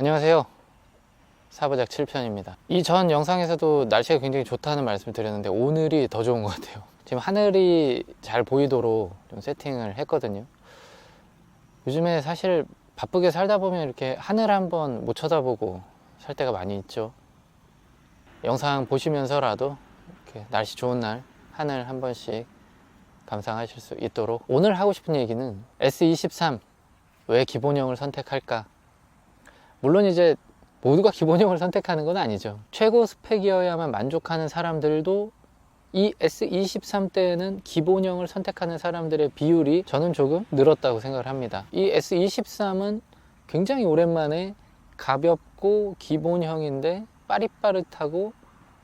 안녕하세요, 사부작 7편입니다. 이전 영상에서도 날씨가 굉장히 좋다는 말씀을 드렸는데 오늘이 더 좋은 것 같아요. 지금 하늘이 잘 보이도록 좀 세팅을 했거든요. 요즘에 사실 바쁘게 살다 보면 이렇게 하늘 한번 못 쳐다보고 살 때가 많이 있죠. 영상 보시면서라도 이렇게 날씨 좋은 날 하늘 한 번씩 감상하실 수 있도록, 오늘 하고 싶은 얘기는 S23 왜 기본형을 선택할까? 물론 이제 모두가 기본형을 선택하는 건 아니죠. 최고 스펙이어야만 만족하는 사람들도 이 S23 때에는 기본형을 선택하는 사람들의 비율이 저는 조금 늘었다고 생각을 합니다. 이 S23은 굉장히 오랜만에 가볍고 기본형인데 빠릿빠릿하고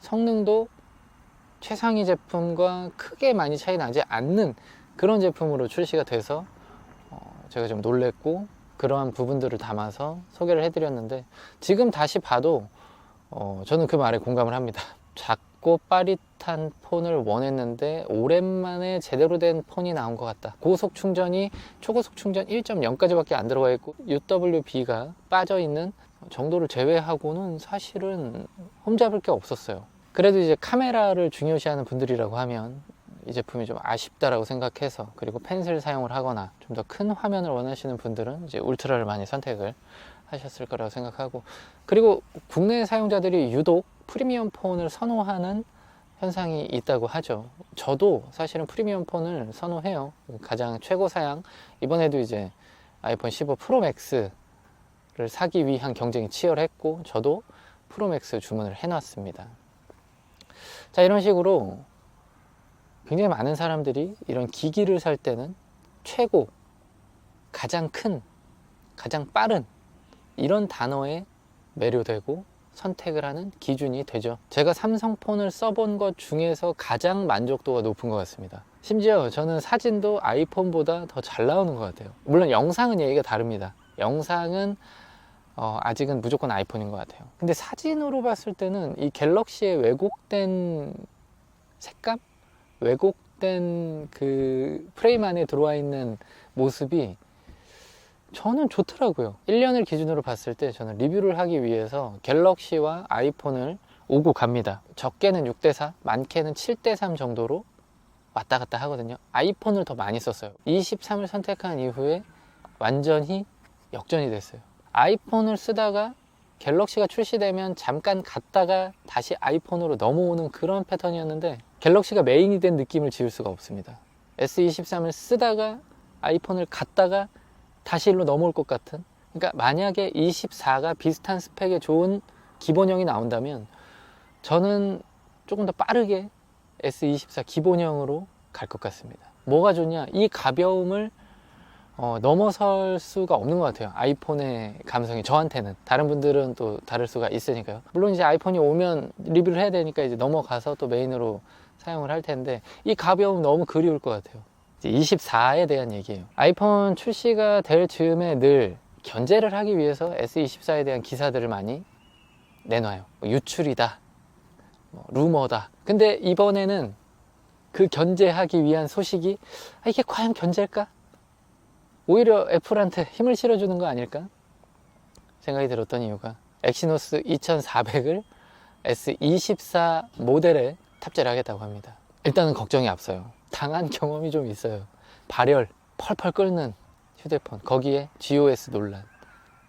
성능도 최상위 제품과 크게 많이 차이 나지 않는 그런 제품으로 출시가 돼서 제가 좀 놀랬고, 그러한 부분들을 담아서 소개를 해드렸는데, 지금 다시 봐도 저는 그 말에 공감을 합니다. 작고 빠릿한 폰을 원했는데 오랜만에 제대로 된 폰이 나온 것 같다. 고속 충전이 초고속 충전 1.0까지 밖에 안 들어가 있고 UWB가 빠져 있는 정도를 제외하고는 사실은 흠잡을 게 없었어요. 그래도 이제 카메라를 중요시하는 분들이라고 하면 이 제품이 좀 아쉽다라고 생각해서, 그리고 펜슬 사용을 하거나 좀 더 큰 화면을 원하시는 분들은 이제 울트라를 많이 선택을 하셨을 거라고 생각하고, 그리고 국내 사용자들이 유독 프리미엄 폰을 선호하는 현상이 있다고 하죠. 저도 사실은 프리미엄 폰을 선호해요. 가장 최고 사양, 이번에도 이제 아이폰 15 프로 맥스를 사기 위한 경쟁이 치열했고 저도 프로 맥스 주문을 해놨습니다. 자, 이런 식으로 굉장히 많은 사람들이 이런 기기를 살 때는 최고, 가장 큰, 가장 빠른 이런 단어에 매료되고 선택을 하는 기준이 되죠. 제가 삼성폰을 써본 것 중에서 가장 만족도가 높은 것 같습니다. 심지어 저는 사진도 아이폰보다 더 잘 나오는 것 같아요. 물론 영상은 얘기가 다릅니다. 영상은 아직은 무조건 아이폰인 것 같아요. 근데 사진으로 봤을 때는 이 갤럭시의 왜곡된 색감? 왜곡된 그 프레임 안에 들어와 있는 모습이 저는 좋더라고요. 1년을 기준으로 봤을 때 저는 리뷰를 하기 위해서 갤럭시와 아이폰을 오고 갑니다. 적게는 6대4, 많게는 7대3 정도로 왔다 갔다 하거든요. 아이폰을 더 많이 썼어요. 23을 선택한 이후에 완전히 역전이 됐어요. 아이폰을 쓰다가 갤럭시가 출시되면 잠깐 갔다가 다시 아이폰으로 넘어오는 그런 패턴이었는데, 갤럭시가 메인이 된 느낌을 지울 수가 없습니다. S23을 쓰다가 아이폰을 갔다가 다시 일로 넘어올 것 같은, 그러니까 만약에 24가 비슷한 스펙에 좋은 기본형이 나온다면 저는 조금 더 빠르게 S24 기본형으로 갈 것 같습니다. 뭐가 좋냐, 이 가벼움을 넘어설 수가 없는 것 같아요. 아이폰의 감성이 저한테는. 다른 분들은 또 다를 수가 있으니까요. 물론 이제 아이폰이 오면 리뷰를 해야 되니까 이제 넘어가서 또 메인으로 사용을 할 텐데, 이 가벼움 너무 그리울 것 같아요. 이제 24에 대한 얘기예요. 아이폰 출시가 될 즈음에 늘 견제를 하기 위해서 S24에 대한 기사들을 많이 내놔요. 유출이다, 루머다. 근데 이번에는 그 견제하기 위한 소식이 이게 과연 견제일까? 오히려 애플한테 힘을 실어주는 거 아닐까 생각이 들었던 이유가, 엑시노스 2400을 S24 모델에 탑재를 하겠다고 합니다. 일단은 걱정이 앞서요. 당한 경험이 좀 있어요. 발열 펄펄 끓는 휴대폰, 거기에 GOS 논란,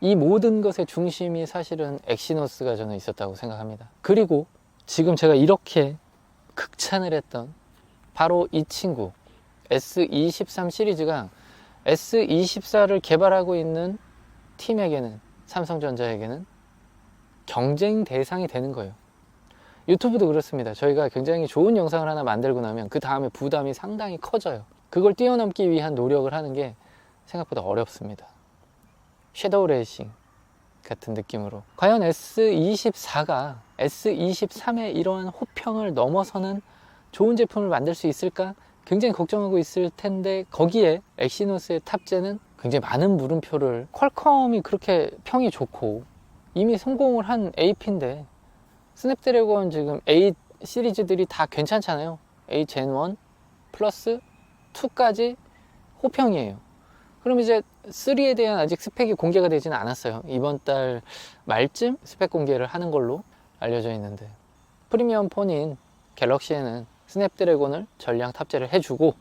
이 모든 것의 중심이 사실은 엑시노스가 저는 있었다고 생각합니다. 그리고 지금 제가 이렇게 극찬을 했던 바로 이 친구 S23 시리즈가 S24를 개발하고 있는 팀에게는, 삼성전자에게는 경쟁 대상이 되는 거예요. 유튜브도 그렇습니다. 저희가 굉장히 좋은 영상을 하나 만들고 나면 그 다음에 부담이 상당히 커져요. 그걸 뛰어넘기 위한 노력을 하는 게 생각보다 어렵습니다. 섀도우 레이싱 같은 느낌으로, 과연 S24가 S23의 이러한 호평을 넘어서는 좋은 제품을 만들 수 있을까 굉장히 걱정하고 있을 텐데, 거기에 엑시노스의 탑재는 굉장히 많은 물음표를, 퀄컴이 그렇게 평이 좋고 이미 성공을 한 AP인데, 스냅드래곤 지금 8 시리즈들이 다 괜찮잖아요. 8 Gen 1 플러스 2까지 호평이에요. 그럼 이제 3에 대한 아직 스펙이 공개가 되지는 않았어요. 이번 달 말쯤 스펙 공개를 하는 걸로 알려져 있는데, 프리미엄 폰인 갤럭시에는 스냅드래곤을 전량 탑재를 해주고,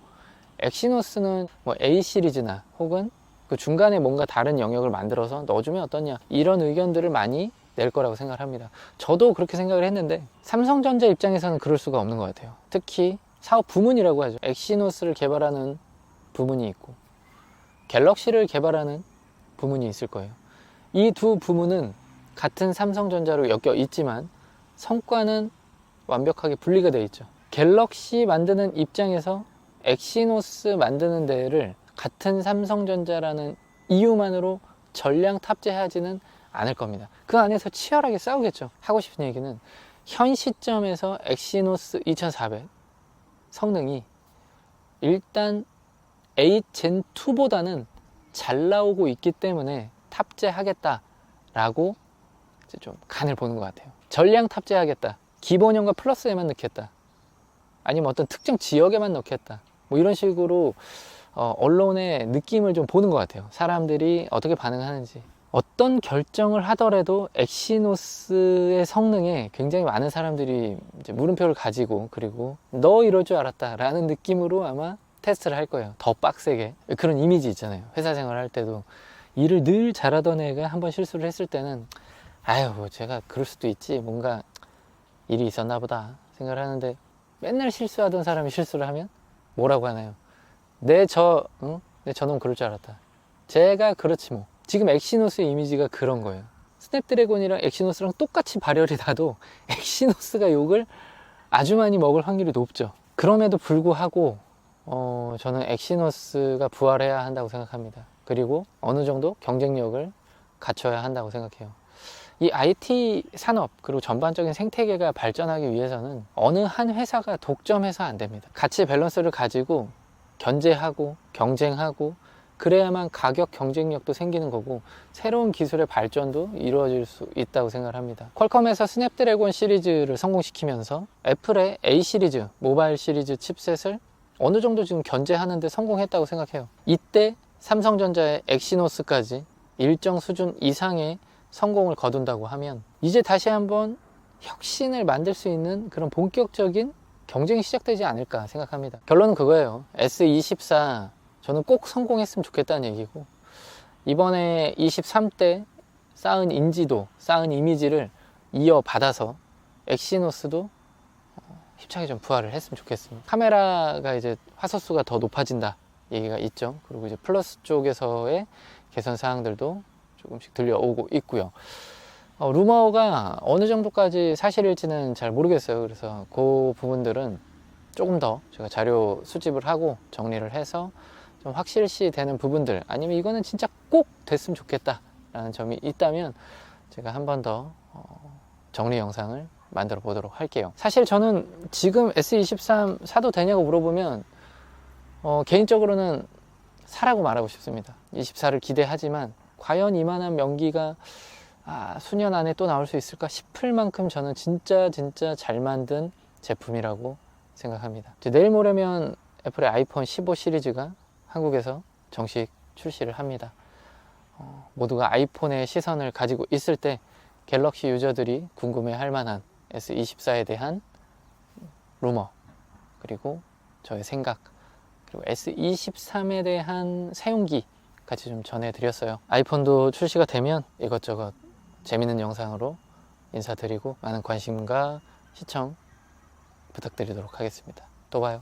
엑시노스는 뭐 A 시리즈나 혹은 그 중간에 뭔가 다른 영역을 만들어서 넣어주면 어떠냐, 이런 의견들을 많이 낼 거라고 생각을 합니다. 저도 그렇게 생각을 했는데 삼성전자 입장에서는 그럴 수가 없는 것 같아요. 특히 사업 부문이라고 하죠. 엑시노스를 개발하는 부문이 있고 갤럭시를 개발하는 부문이 있을 거예요. 이 두 부문은 같은 삼성전자로 엮여 있지만 성과는 완벽하게 분리가 되어 있죠. 갤럭시 만드는 입장에서 엑시노스 만드는 데를 같은 삼성전자라는 이유만으로 전량 탑재하지는 않을 겁니다. 그 안에서 치열하게 싸우겠죠. 하고 싶은 얘기는 현 시점에서 엑시노스 2400 성능이 일단 8 Gen 2보다는 잘 나오고 있기 때문에 탑재하겠다라고 이제 좀 간을 보는 것 같아요. 전량 탑재하겠다, 기본형과 플러스에만 넣겠다, 아니면 어떤 특정 지역에만 넣겠다, 뭐 이런 식으로 언론의 느낌을 좀 보는 것 같아요. 사람들이 어떻게 반응하는지. 어떤 결정을 하더라도 엑시노스의 성능에 굉장히 많은 사람들이 이제 물음표를 가지고, 그리고 너 이럴 줄 알았다 라는 느낌으로 아마 테스트를 할 거예요. 더 빡세게. 그런 이미지 있잖아요. 회사 생활을 할 때도 일을 늘 잘하던 애가 한번 실수를 했을 때는 아유 뭐 제가 그럴 수도 있지, 뭔가 일이 있었나 보다 생각을 하는데, 맨날 실수하던 사람이 실수를 하면 뭐라고 하나요? 내 저놈 그럴 줄 알았다. 제가 그렇지 뭐. 지금 엑시노스의 이미지가 그런 거예요. 스냅드래곤이랑 엑시노스랑 똑같이 발열이 나도 엑시노스가 욕을 아주 많이 먹을 확률이 높죠. 그럼에도 불구하고 저는 엑시노스가 부활해야 한다고 생각합니다. 그리고 어느 정도 경쟁력을 갖춰야 한다고 생각해요. 이 IT 산업 그리고 전반적인 생태계가 발전하기 위해서는 어느 한 회사가 독점해서 안 됩니다. 가치 밸런스를 가지고 견제하고 경쟁하고 그래야만 가격 경쟁력도 생기는 거고 새로운 기술의 발전도 이루어질 수 있다고 생각을 합니다. 퀄컴에서 스냅드래곤 시리즈를 성공시키면서 애플의 A 시리즈, 모바일 시리즈 칩셋을 어느 정도 지금 견제하는 데 성공했다고 생각해요. 이때 삼성전자의 엑시노스까지 일정 수준 이상의 성공을 거둔다고 하면 이제 다시 한번 혁신을 만들 수 있는 그런 본격적인 경쟁이 시작되지 않을까 생각합니다. 결론은 그거예요. S24 저는 꼭 성공했으면 좋겠다는 얘기고, 이번에 23 때 쌓은 인지도, 쌓은 이미지를 이어받아서 엑시노스도 힘차게 좀 부활을 했으면 좋겠습니다. 카메라가 이제 화소수가 더 높아진다 얘기가 있죠. 그리고 이제 플러스 쪽에서의 개선 사항들도 조금씩 들려오고 있고요. 루머가 어느 정도까지 사실일지는 잘 모르겠어요. 그래서 그 부분들은 조금 더 제가 자료 수집을 하고 정리를 해서 좀 확실시 되는 부분들, 아니면 이거는 진짜 꼭 됐으면 좋겠다 라는 점이 있다면 제가 한 번 더 정리 영상을 만들어 보도록 할게요. 사실 저는 지금 S23 사도 되냐고 물어보면 개인적으로는 사라고 말하고 싶습니다. 24를 기대하지만 과연 이만한 명기가 수년 안에 또 나올 수 있을까 싶을 만큼 저는 진짜 잘 만든 제품이라고 생각합니다. 이제 내일 모레면 애플의 아이폰 15 시리즈가 한국에서 정식 출시를 합니다. 모두가 아이폰의 시선을 가지고 있을 때 갤럭시 유저들이 궁금해할 만한 S24에 대한 루머, 그리고 저의 생각, 그리고 S23에 대한 사용기 같이 좀 전해드렸어요. 아이폰도 출시가 되면 이것저것 재밌는 영상으로 인사드리고 많은 관심과 시청 부탁드리도록 하겠습니다. 또 봐요.